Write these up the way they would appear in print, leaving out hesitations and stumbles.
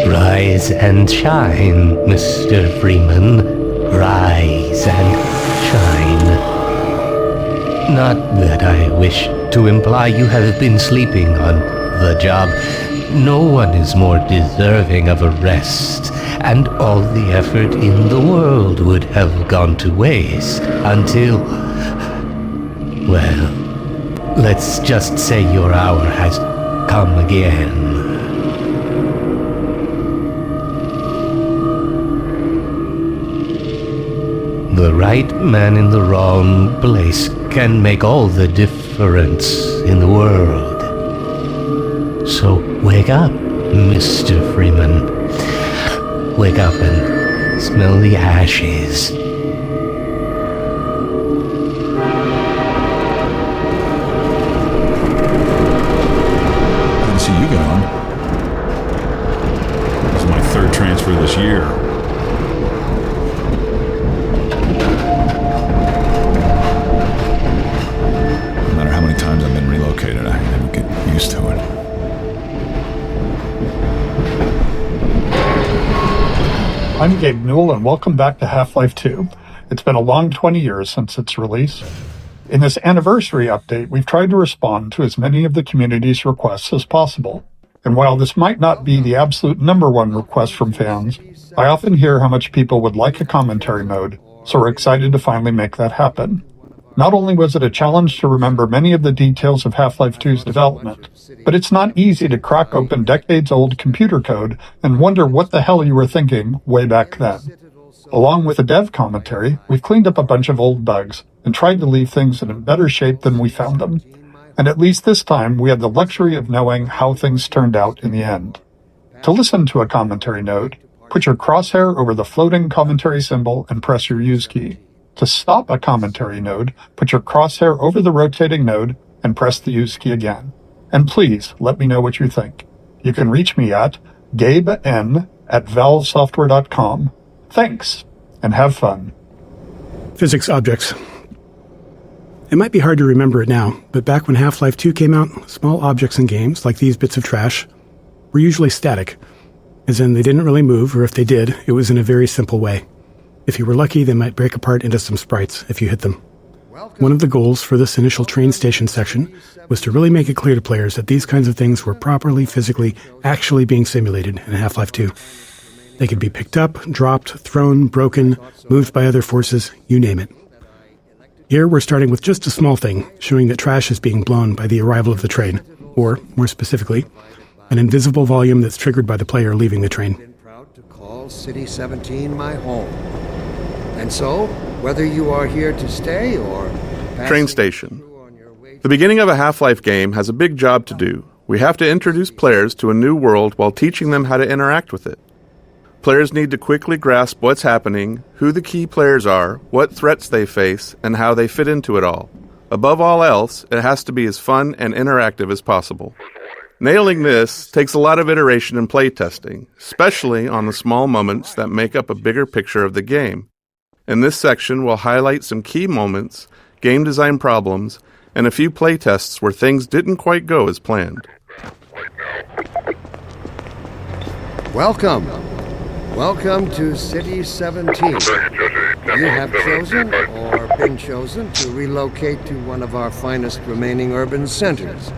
Rise and shine, Mr. Freeman. Rise and shine. Not that I wish to imply you have been sleeping on the job. No one is more deserving of a rest, and all the effort in the world would have gone to waste until... well, let's just say your hour has come again. The right man in the wrong place can make all the difference in the world. So wake up, Mr. Freeman. Wake up and smell the ashes. I didn't see you get on. This is my third transfer this year. No matter how many times I've been relocated, I never get used to it. I'm Gabe Newell, and welcome back to Half-Life 2. It's been a long 20 years since its release. In this anniversary update, we've tried to respond to as many of the community's requests as possible. And while this might not be the absolute number one request from fans, I often hear how much people would like a commentary mode, so we're excited to finally make that happen. Not only was it a challenge to remember many of the details of Half-Life 2's development, but it's not easy to crack open decades-old computer code and wonder what the hell you were thinking way back then. Along with the dev commentary, we've cleaned up a bunch of old bugs and tried to leave things in better shape than we found them. And at least this time, we had the luxury of knowing how things turned out in the end. To listen to a commentary node, put your crosshair over the floating commentary symbol and press your use key. To stop a commentary node, put your crosshair over the rotating node and press the use key again. And please, let me know what you think. You can reach me at gaben@valvesoftware.com. Thanks, and have fun. Physics objects. It might be hard to remember it now, but back when Half-Life 2 came out, small objects in games, like these bits of trash, were usually static, as in they didn't really move, or if they did, it was in a very simple way. If you were lucky, they might break apart into some sprites if you hit them. One of the goals for this initial train station section was to really make it clear to players that these kinds of things were properly, physically, actually being simulated in Half-Life 2. They could be picked up, dropped, thrown, broken, moved by other forces, you name it. Here we're starting with just a small thing, showing that trash is being blown by the arrival of the train, or, more specifically, an invisible volume that's triggered by the player leaving the train. I've been proud to call City 17 my home. And so, whether you are here to stay or... Train station. The beginning of a Half-Life game has a big job to do. We have to introduce players to a new world while teaching them how to interact with it. Players need to quickly grasp what's happening, who the key players are, what threats they face, and how they fit into it all. Above all else, it has to be as fun and interactive as possible. Nailing this takes a lot of iteration and playtesting, especially on the small moments that make up a bigger picture of the game. In this section, we'll highlight some key moments, game design problems, and a few playtests where things didn't quite go as planned. Welcome. Welcome to City 17. You have chosen, or been chosen, to relocate to one of our finest remaining urban centers.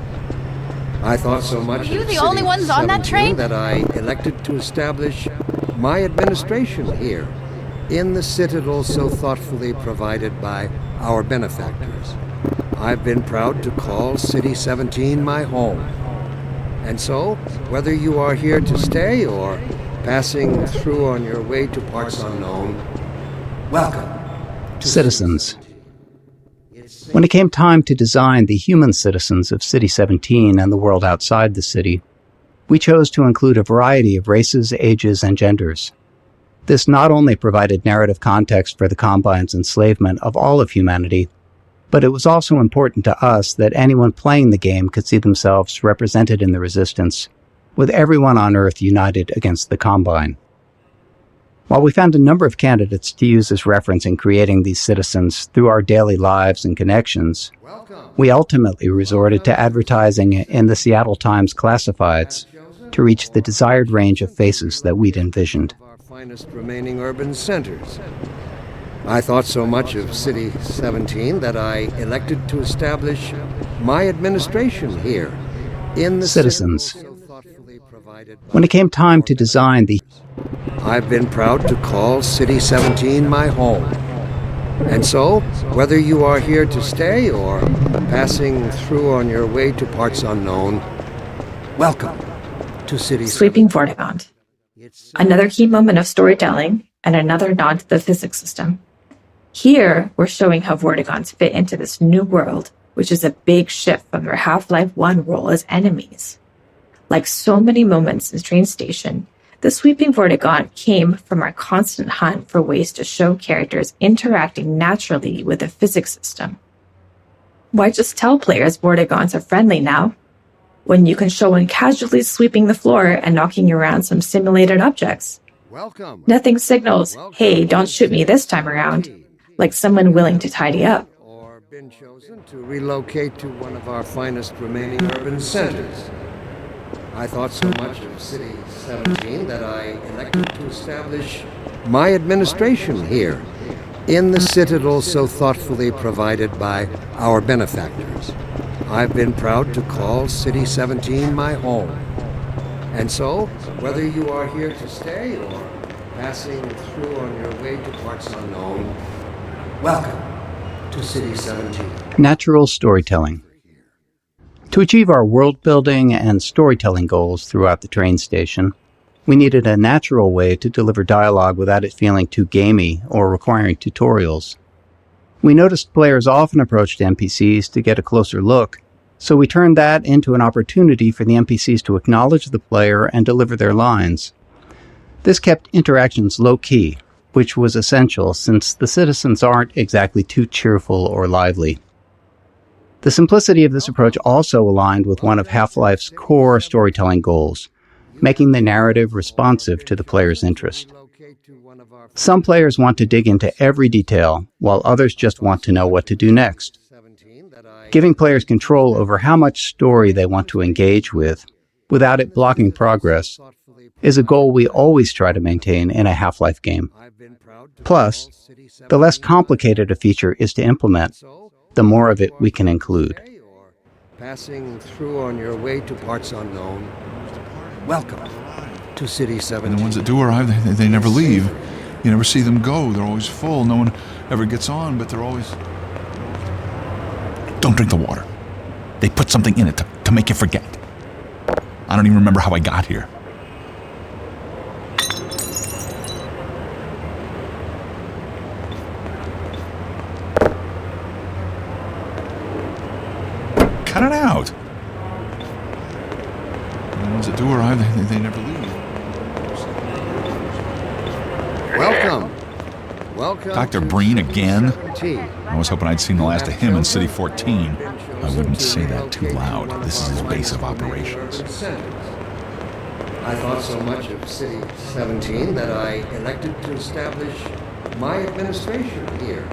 I thought so much Are you of the City only ones on that 17 train? that I elected to establish my administration here, in the citadel so thoughtfully provided by our benefactors. I've been proud to call City 17 my home. And so, whether you are here to stay or passing through on your way to parts unknown, welcome to Citizens. When it came time to design the human citizens of City 17 and the world outside the city, we chose to include a variety of races, ages, and genders. This not only provided narrative context for the Combine's enslavement of all of humanity, but it was also important to us that anyone playing the game could see themselves represented in the Resistance, with everyone on Earth united against the Combine. While we found a number of candidates to use as reference in creating these citizens through our daily lives and connections, we ultimately resorted to advertising in the Seattle Times classifieds to reach the desired range of faces that we'd envisioned. Our finest remaining urban centers. I thought so much of City 17 that I elected to establish my administration here in the Citizens. citadel so thoughtfully provided by When it came time to design the I've been proud to call City 17 my home. And so, whether you are here to stay or passing through on your way to parts unknown, welcome to City Sweeping Vortigaunt. Another key moment of storytelling and another nod to the physics system. Here, we're showing how Vortigaunts fit into this new world, which is a big shift from their Half-Life 1 role as enemies. Like so many moments in Train Station, the Sweeping Vortigaunt came from our constant hunt for ways to show characters interacting naturally with the physics system. Why just tell players Vortigaunts are friendly now, when you can show one casually sweeping the floor and knocking around some simulated objects? Welcome. Nothing signals, hey, don't shoot me this time around, like someone willing to tidy up. Or been chosen to relocate to one of our finest remaining urban centers. I thought so much of City 17 that I elected to establish my administration here in the citadel so thoughtfully provided by our benefactors. I've been proud to call City 17 my home. And so, whether you are here to stay or passing through on your way to parts unknown, welcome to City 17. natural storytelling. To achieve our world-building and storytelling goals throughout the train station, we needed a natural way to deliver dialogue without it feeling too gamey or requiring tutorials. We noticed players often approached NPCs to get a closer look, so we turned that into an opportunity for the NPCs to acknowledge the player and deliver their lines. This kept interactions low-key, which was essential since the citizens aren't exactly too cheerful or lively. The simplicity of this approach also aligned with one of Half-Life's core storytelling goals, making the narrative responsive to the player's interest. Some players want to dig into every detail, while others just want to know what to do next. Giving players control over how much story they want to engage with, without it blocking progress, is a goal we always try to maintain in a Half-Life game. Plus, the less complicated a feature is to implement, the more of it we can include. Passing through on your way to parts unknown, welcome to City 17. And the ones that do arrive, they never leave. You never see them go. They're always full. No one ever gets on, but they're always... Don't drink the water. They put something in it to make you forget. I don't even remember how I got here. Cut it out. And the ones that do arrive, they never leave. Welcome. Welcome. Dr. to Breen City again? 17. I was hoping I'd seen the last of him in City 14. I wouldn't say that too loud. This is his base of operations. I thought so much of City 17 that I elected to establish my administration here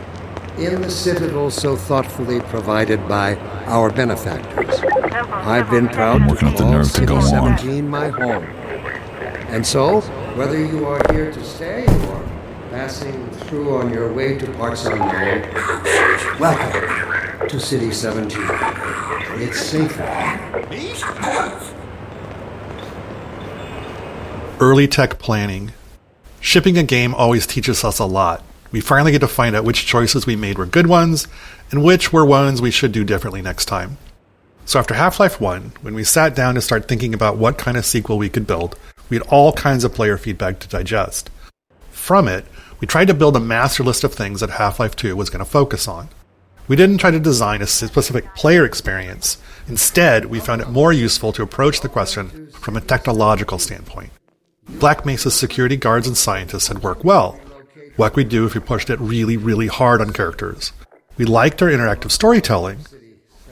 in the citadel so thoughtfully provided by our benefactors. I've been proud to Working up the call nerve to City go on. 17 my home. And so, whether you are here to stay or passing through on your way to parts unknown, welcome to City 17. It's safer. Early tech planning. Shipping a game always teaches us a lot. We finally get to find out which choices we made were good ones, and which were ones we should do differently next time. So after Half-Life 1, when we sat down to start thinking about what kind of sequel we could build, we had all kinds of player feedback to digest. From it, we tried to build a master list of things that Half-Life 2 was going to focus on. We didn't try to design a specific player experience. Instead, we found it more useful to approach the question from a technological standpoint. Black Mesa's security guards and scientists had worked well. What could we do if we pushed it really, really hard on characters? We liked our interactive storytelling.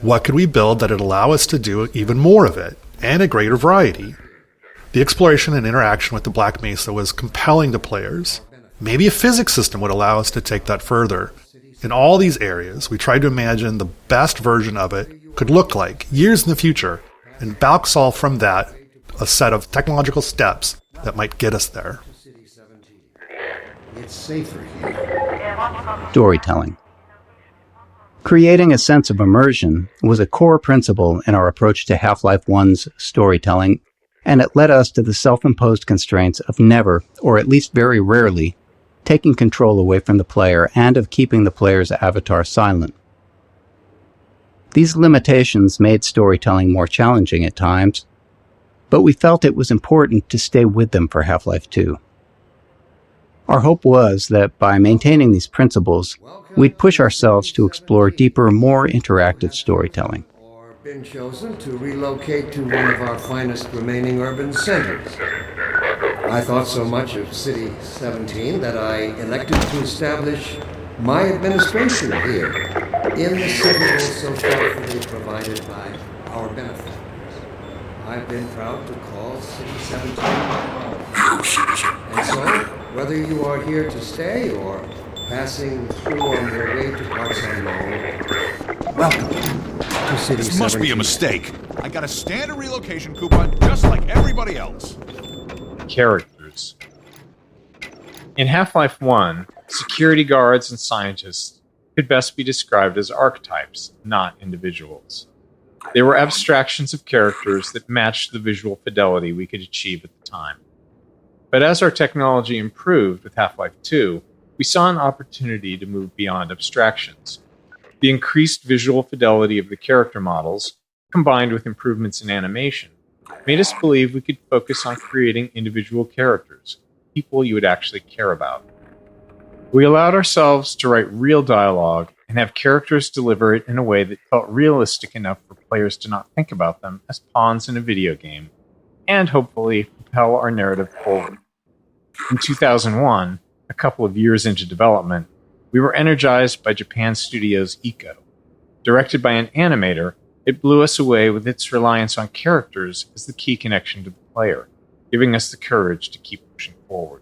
What could we build that would allow us to do even more of it, and a greater variety? The exploration and interaction with the Black Mesa was compelling to players. Maybe a physics system would allow us to take that further. In all these areas, we tried to imagine the best version of it could look like years in the future, and back solve from that a set of technological steps that might get us there. It's safer here. Storytelling. Creating a sense of immersion was a core principle in our approach to Half-Life 1's storytelling, and it led us to the self-imposed constraints of never, or at least very rarely, taking control away from the player and of keeping the player's avatar silent. These limitations made storytelling more challenging at times, but we felt it was important to stay with them for Half-Life 2. Our hope was that by maintaining these principles, we'd push ourselves to explore deeper, more interactive storytelling. Or been chosen to relocate to one of our finest remaining urban centers. I thought so much of City 17 that I elected to establish my administration here, in the citadel so thoughtfully provided by our benefactors. I've been proud to call City 17 my home. And so, whether you are here to stay or passing through on your way to parts unknown, welcome to City 17. This must be a mistake. I got a standard relocation coupon just like everybody else. Characters. In Half-Life 1, security guards and scientists could best be described as archetypes, not individuals. They were abstractions of characters that matched the visual fidelity we could achieve at the time. But as our technology improved with Half-Life 2, we saw an opportunity to move beyond abstractions. The increased visual fidelity of the character models, combined with improvements in animation, made us believe we could focus on creating individual characters, people you would actually care about. We allowed ourselves to write real dialogue and have characters deliver it in a way that felt realistic enough for players to not think about them as pawns in a video game, and hopefully propel our narrative forward. In 2001, a couple of years into development, we were energized by Japan Studios' Eco. Directed by an animator, it blew us away with its reliance on characters as the key connection to the player, giving us the courage to keep pushing forward.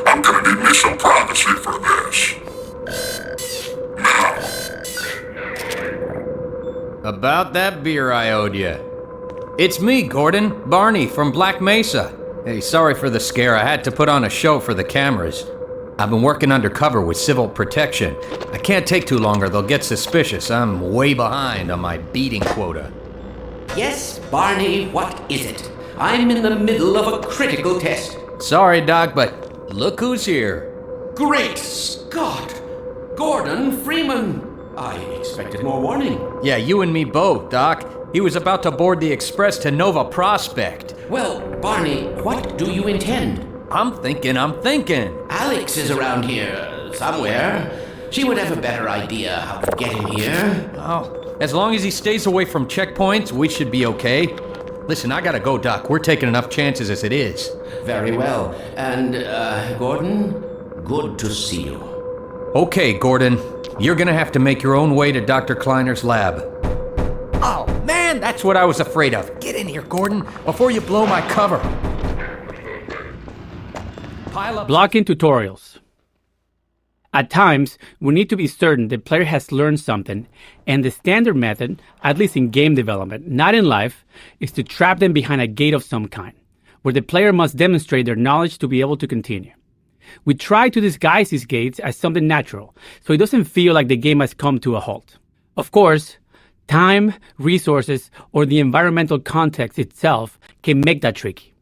I'm gonna need me some privacy for this. About that beer I owed you. It's me, Gordon, Barney from Black Mesa. Hey, sorry for the scare. I had to put on a show for the cameras. I've been working undercover with civil protection. I can't take too long or they'll get suspicious. I'm way behind on my beating quota. Yes, Barney, what is it? I'm in the middle of a critical test. Sorry, Doc, but look who's here. Great Scott! Gordon Freeman! I expected more warning. Yeah, you and me both, Doc. He was about to board the express to Nova Prospect. Well, Barney, what do you intend? I'm thinking. Alex is around here somewhere. She would have a better idea how to get him here. Oh, as long as he stays away from checkpoints, we should be okay. Listen, I gotta go, Doc. We're taking enough chances as it is. Very well. And, Gordon, good to see you. Okay, Gordon. You're gonna have to make your own way to Dr. Kleiner's lab. Oh, man, that's what I was afraid of. Get in here, Gordon, before you blow my cover. Blocking tutorials. At times, we need to be certain the player has learned something, and the standard method, at least in game development, not in life, is to trap them behind a gate of some kind, where the player must demonstrate their knowledge to be able to continue. We try to disguise these gates as something natural, so it doesn't feel like the game has come to a halt. Of course, time, resources, or the environmental context itself can make that tricky.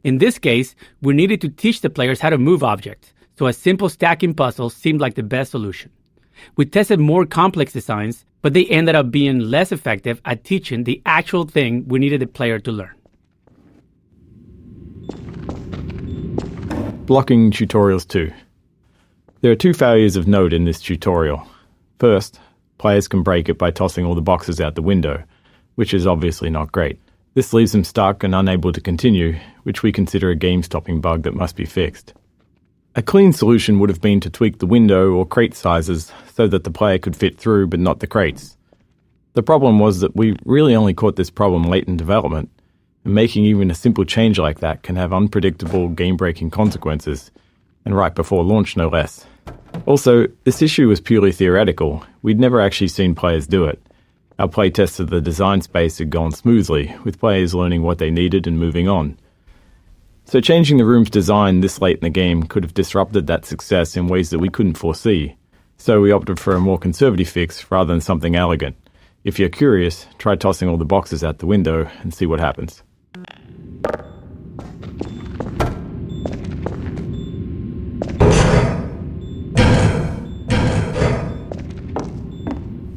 In this case, we needed to teach the players how to move objects, so a simple stacking puzzle seemed like the best solution. We tested more complex designs, but they ended up being less effective at teaching the actual thing we needed the player to learn. Blocking tutorials 2. There are two failures of note in this tutorial. First, players can break it by tossing all the boxes out the window, which is obviously not great. This leaves them stuck and unable to continue, which we consider a game-stopping bug that must be fixed. A clean solution would have been to tweak the window or crate sizes so that the player could fit through but not the crates. The problem was that we really only caught this problem late in development, and making even a simple change like that can have unpredictable, game-breaking consequences, and right before launch no less. Also, this issue was purely theoretical. We'd never actually seen players do it. Our playtests of the design space had gone smoothly, with players learning what they needed and moving on. So changing the room's design this late in the game could have disrupted that success in ways that we couldn't foresee. So we opted for a more conservative fix rather than something elegant. If you're curious, try tossing all the boxes out the window and see what happens.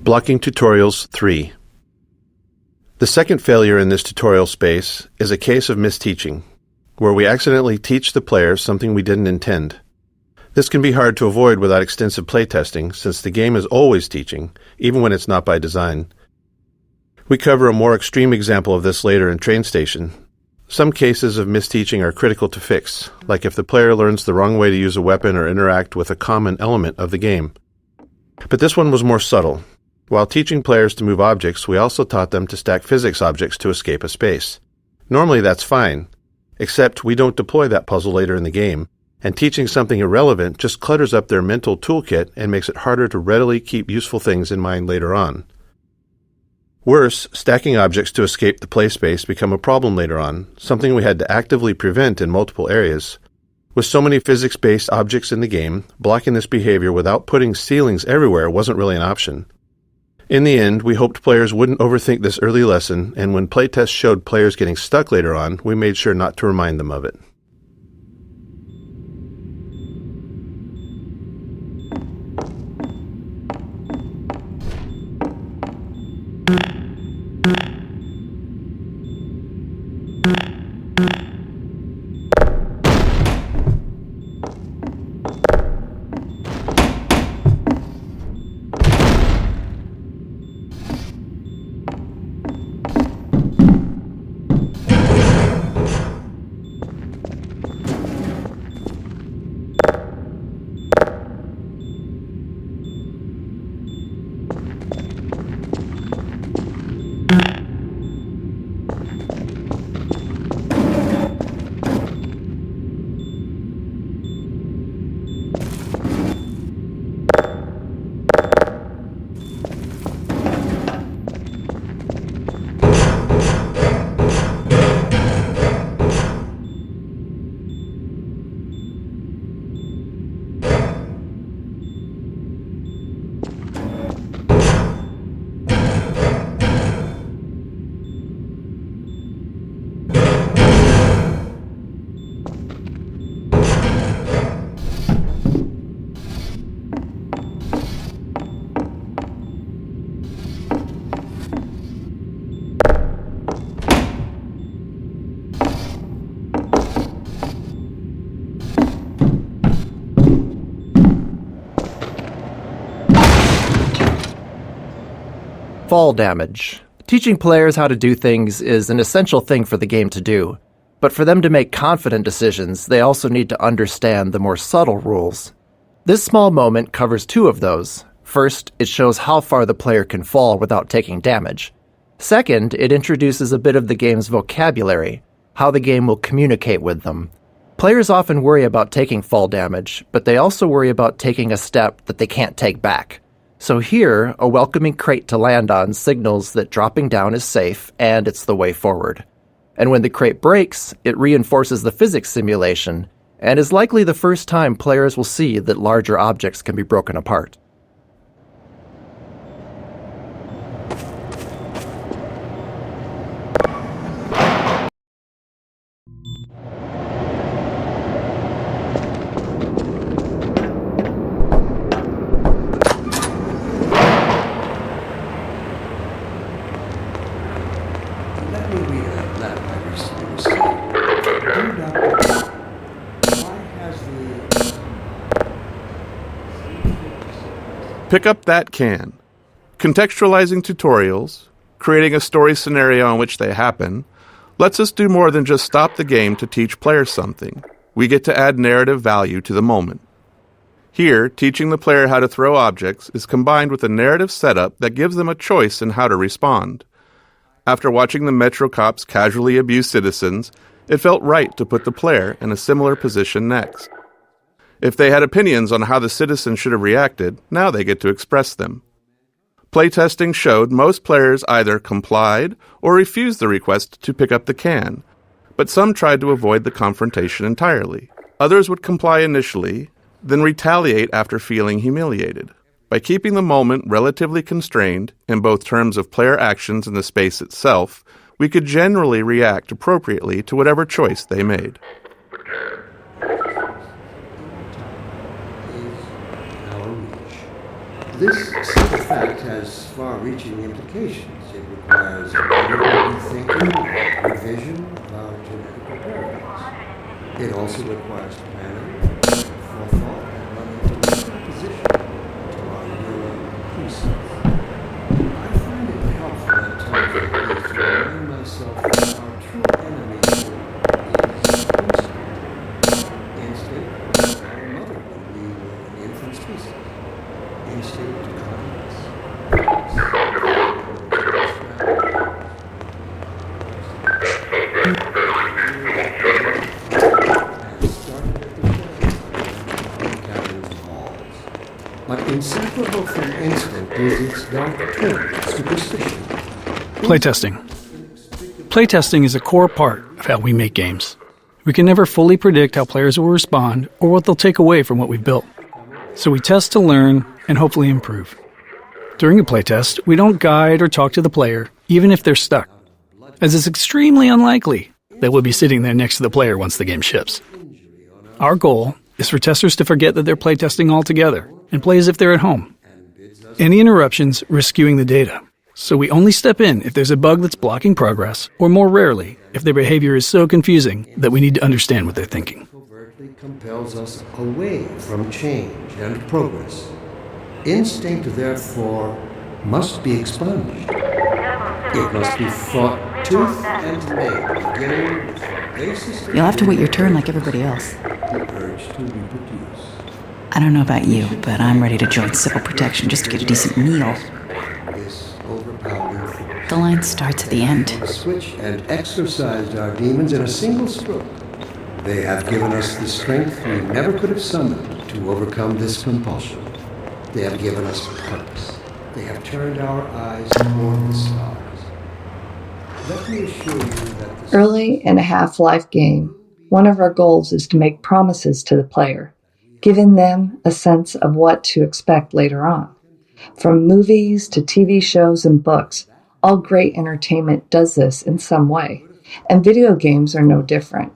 Blocking Tutorials 3. The second failure in this tutorial space is a case of misteaching, where we accidentally teach the player something we didn't intend. This can be hard to avoid without extensive playtesting, since the game is always teaching, even when it's not by design. We cover a more extreme example of this later in Train Station. Some cases of misteaching are critical to fix, like if the player learns the wrong way to use a weapon or interact with a common element of the game. But this one was more subtle. While teaching players to move objects, we also taught them to stack physics objects to escape a space. Normally that's fine, except we don't deploy that puzzle later in the game, and teaching something irrelevant just clutters up their mental toolkit and makes it harder to readily keep useful things in mind later on. Worse, stacking objects to escape the play space become a problem later on, something we had to actively prevent in multiple areas. With so many physics-based objects in the game, blocking this behavior without putting ceilings everywhere wasn't really an option. In the end, we hoped players wouldn't overthink this early lesson, and when playtests showed players getting stuck later on, we made sure not to remind them of it. Fall damage. Teaching players how to do things is an essential thing for the game to do, but for them to make confident decisions, they also need to understand the more subtle rules. This small moment covers two of those. First, it shows how far the player can fall without taking damage. Second, it introduces a bit of the game's vocabulary, how the game will communicate with them. Players often worry about taking fall damage, but they also worry about taking a step that they can't take back. So here, a welcoming crate to land on signals that dropping down is safe and it's the way forward. And when the crate breaks, it reinforces the physics simulation, and is likely the first time players will see that larger objects can be broken apart. Pick up that can. Contextualizing tutorials, creating a story scenario in which they happen, lets us do more than just stop the game to teach players something. We get to add narrative value to the moment. Here, teaching the player how to throw objects is combined with a narrative setup that gives them a choice in how to respond. After watching the Metro cops casually abuse citizens, it felt right to put the player in a similar position next. If they had opinions on how the citizens should have reacted, now they get to express them. Playtesting showed most players either complied or refused the request to pick up the can, but some tried to avoid the confrontation entirely. Others would comply initially, then retaliate after feeling humiliated. By keeping the moment relatively constrained, in both terms of player actions and the space itself, we could generally react appropriately to whatever choice they made. This simple fact has far-reaching implications. It requires critical thinking, revision of our genetic imperatives. It also requires planning, forethought, and running into opposition to our neural precepts. I find it helpful at times like these to remind myself that our true enemy is instinct, our mother when we were an infant species. Instinct to confidence. But inseparable from instinct is its dark twin, superstition. Playtesting. Playtesting is a core part of how we make games. We can never fully predict how players will respond or what they'll take away from what we've built. So we test to learn and hopefully improve. During a playtest, we don't guide or talk to the player, even if they're stuck, as it's extremely unlikely that we'll be sitting there next to the player once the game ships. Our goal is for testers to forget that they're playtesting altogether and play as if they're at home. Any interruptions risk skewing the data, so we only step in if there's a bug that's blocking progress, or more rarely, if their behavior is so confusing that we need to understand what they're thinking. Compels us away from change and progress. Instinct, therefore, must be expunged. It must be fought tooth and nail, beginning with the basis. You'll have to wait your turn like everybody else. The urge to reproduce. I don't know about you, but I'm ready to join civil protection just to get a decent meal. This overpowering force. The line starts at the end. Switch and exorcised our demons in a single stroke. They have given us the strength we never could have summoned to overcome this compulsion. They have given us purpose. They have turned our eyes toward the stars. Let me assure you that early in a Half-Life game, one of our goals is to make promises to the player, giving them a sense of what to expect later on. From movies to TV shows and books, all great entertainment does this in some way, and video games are no different.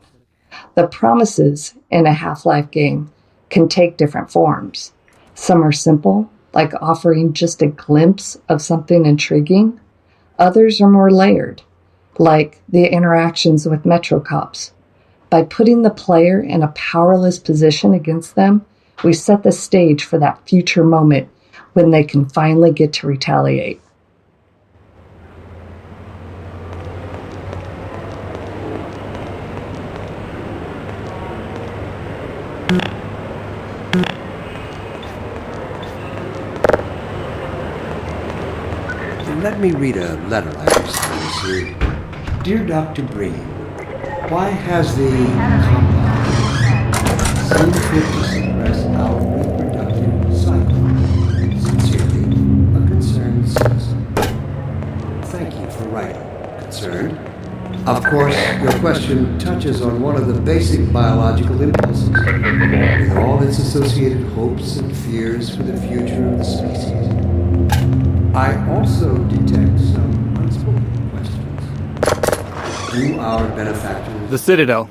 The promises in a Half-Life game can take different forms. Some are simple, like offering just a glimpse of something intriguing. Others are more layered, like the interactions with Metro cops. By putting the player in a powerless position against them, we set the stage for that future moment when they can finally get to retaliate. Let me read a letter I received. Dear Dr. Breen, why has the Combine seen fit to suppress our reproductive cycle? Sincerely, a concerned citizen. Thank you for writing. Concerned? Of course, your question touches on one of the basic biological impulses, with all its associated hopes and fears for the future of the species. I also detect some unspoken questions. Do our benefactors... The Citadel.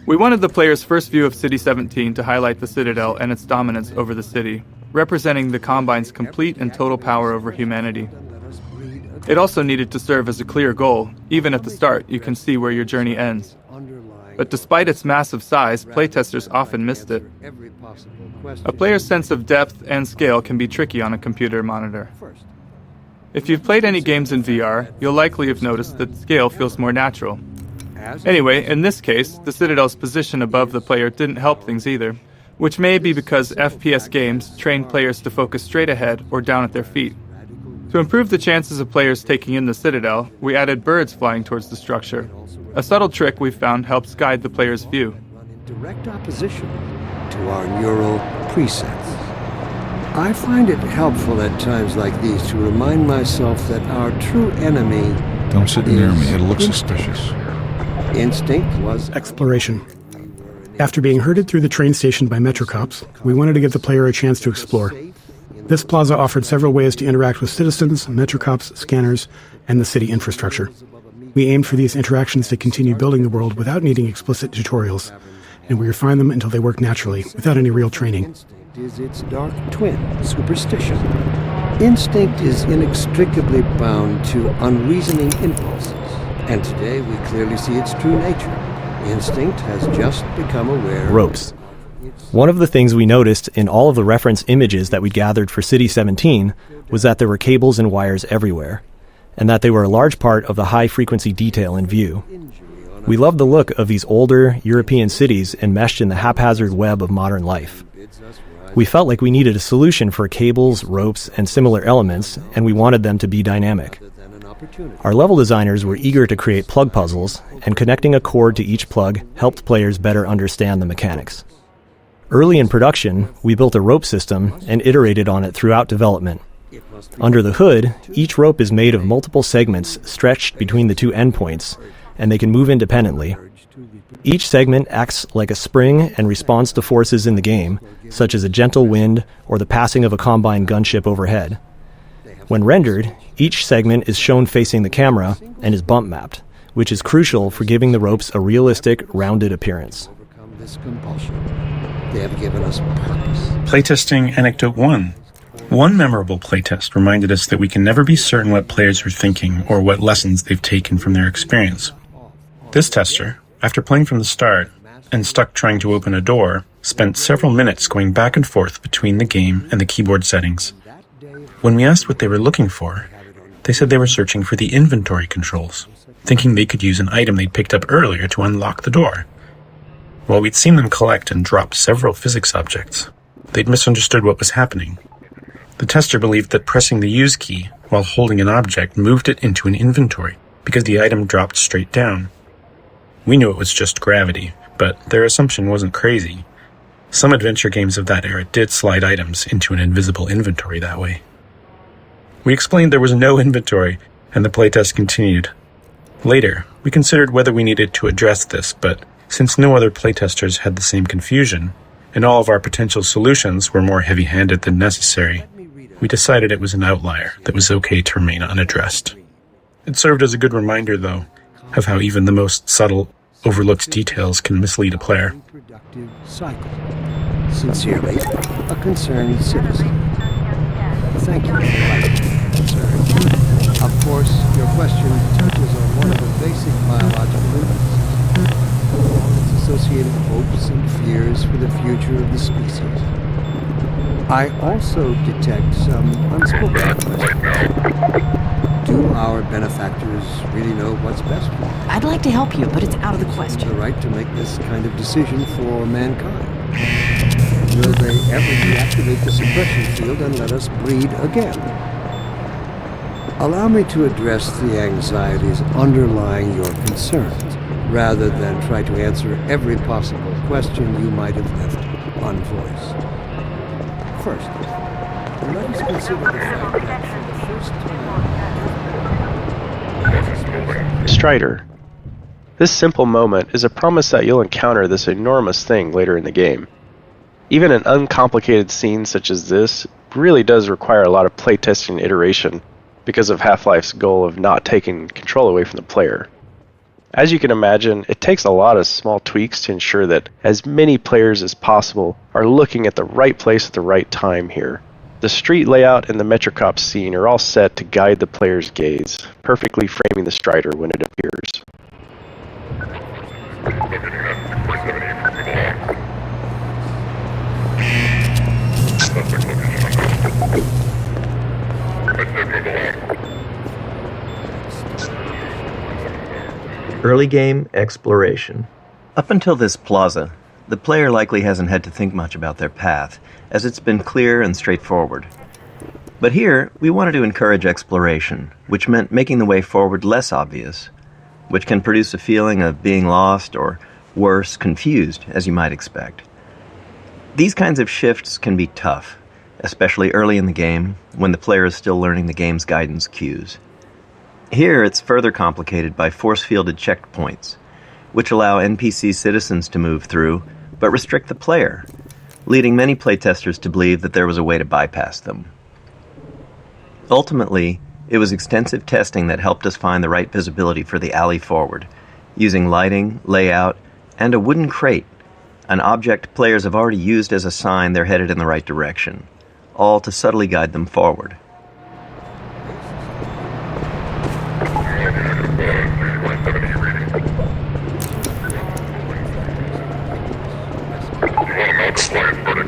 We wanted the player's first view of City 17 to highlight the Citadel and its dominance over the city, representing the Combine's complete and total power over humanity. It also needed to serve as a clear goal. Even at the start, you can see where your journey ends. But despite its massive size, playtesters often missed it. A player's sense of depth and scale can be tricky on a computer monitor. If you've played any games in VR, you'll likely have noticed that scale feels more natural. Anyway, in this case, the Citadel's position above the player didn't help things either, which may be because FPS games train players to focus straight ahead or down at their feet. To improve the chances of players taking in the Citadel, we added birds flying towards the structure. A subtle trick we've found helps guide the player's view. Direct opposition to our neural presets. I find it helpful at times like these to remind myself that our true enemy Don't sit near me, it'll look suspicious. Instinct was exploration. After being herded through the train station by Metro cops, we wanted to give the player a chance to explore. This plaza offered several ways to interact with citizens, Metro cops, scanners, and the city infrastructure. We aimed for these interactions to continue building the world without needing explicit tutorials, and we refined them until they work naturally, without any real training. Instinct is its dark twin, superstition. Instinct is inextricably bound to unreasoning impulses, and today we clearly see its true nature. Instinct has just become aware. Ropes. One of the things we noticed in all of the reference images that we gathered for City 17 was that there were cables and wires everywhere, and that they were a large part of the high-frequency detail in view. We loved the look of these older European cities enmeshed in the haphazard web of modern life. We felt like we needed a solution for cables, ropes, and similar elements, and we wanted them to be dynamic. Our level designers were eager to create plug puzzles, and connecting a cord to each plug helped players better understand the mechanics. Early in production, we built a rope system and iterated on it throughout development. Under the hood, each rope is made of multiple segments stretched between the two endpoints, and they can move independently. Each segment acts like a spring and responds to forces in the game, such as a gentle wind or the passing of a Combine gunship overhead. When rendered, each segment is shown facing the camera and is bump mapped, which is crucial for giving the ropes a realistic, rounded appearance. This compulsion. They have given us purpose. Playtesting Anecdote 1. One memorable playtest reminded us that we can never be certain what players are thinking or what lessons they've taken from their experience. This tester, after playing from the start and stuck trying to open a door, spent several minutes going back and forth between the game and the keyboard settings. When we asked what they were looking for, they said they were searching for the inventory controls, thinking they could use an item they'd picked up earlier to unlock the door. While we'd seen them collect and drop several physics objects, they'd misunderstood what was happening. The tester believed that pressing the use key while holding an object moved it into an inventory because the item dropped straight down. We knew it was just gravity, but their assumption wasn't crazy. Some adventure games of that era did slide items into an invisible inventory that way. We explained there was no inventory, and the playtest continued. Later, we considered whether we needed to address this, but since no other playtesters had the same confusion, and all of our potential solutions were more heavy-handed than necessary, we decided it was an outlier that was okay to remain unaddressed. It served as a good reminder, though, of how even the most subtle, overlooked details can mislead a player. Cycle. Sincerely, a concerned citizen. Thank you for your concern. Of course, your question touches on one of the basic biological impulses. Its associated hopes and fears for the future of the species. I also detect some unspoken questions. Do our benefactors really know what's best for them? I'd like to help you, but it's out of the question. The right to make this kind of decision for mankind. Will they ever deactivate the suppression field and let us breed again? Allow me to address the anxieties underlying your concerns, rather than try to answer every possible question you might have left unvoiced. First, let us consider the fact that for the first time... Strider. This simple moment is a promise that you'll encounter this enormous thing later in the game. Even an uncomplicated scene such as this really does require a lot of playtesting and iteration because of Half-Life's goal of not taking control away from the player. As you can imagine, it takes a lot of small tweaks to ensure that as many players as possible are looking at the right place at the right time here. The street layout and the Metrocop scene are all set to guide the player's gaze, perfectly framing the Strider when it appears. Early game exploration. Up until this plaza, the player likely hasn't had to think much about their path, as it's been clear and straightforward. But here, we wanted to encourage exploration, which meant making the way forward less obvious, which can produce a feeling of being lost or, worse, confused, as you might expect. These kinds of shifts can be tough, especially early in the game, when the player is still learning the game's guidance cues. Here, it's further complicated by force-fielded checkpoints, which allow NPC citizens to move through, but restrict the player, leading many playtesters to believe that there was a way to bypass them. Ultimately, it was extensive testing that helped us find the right visibility for the alley forward, using lighting, layout, and a wooden crate, an object players have already used as a sign they're headed in the right direction, all to subtly guide them forward. Slide, buddy.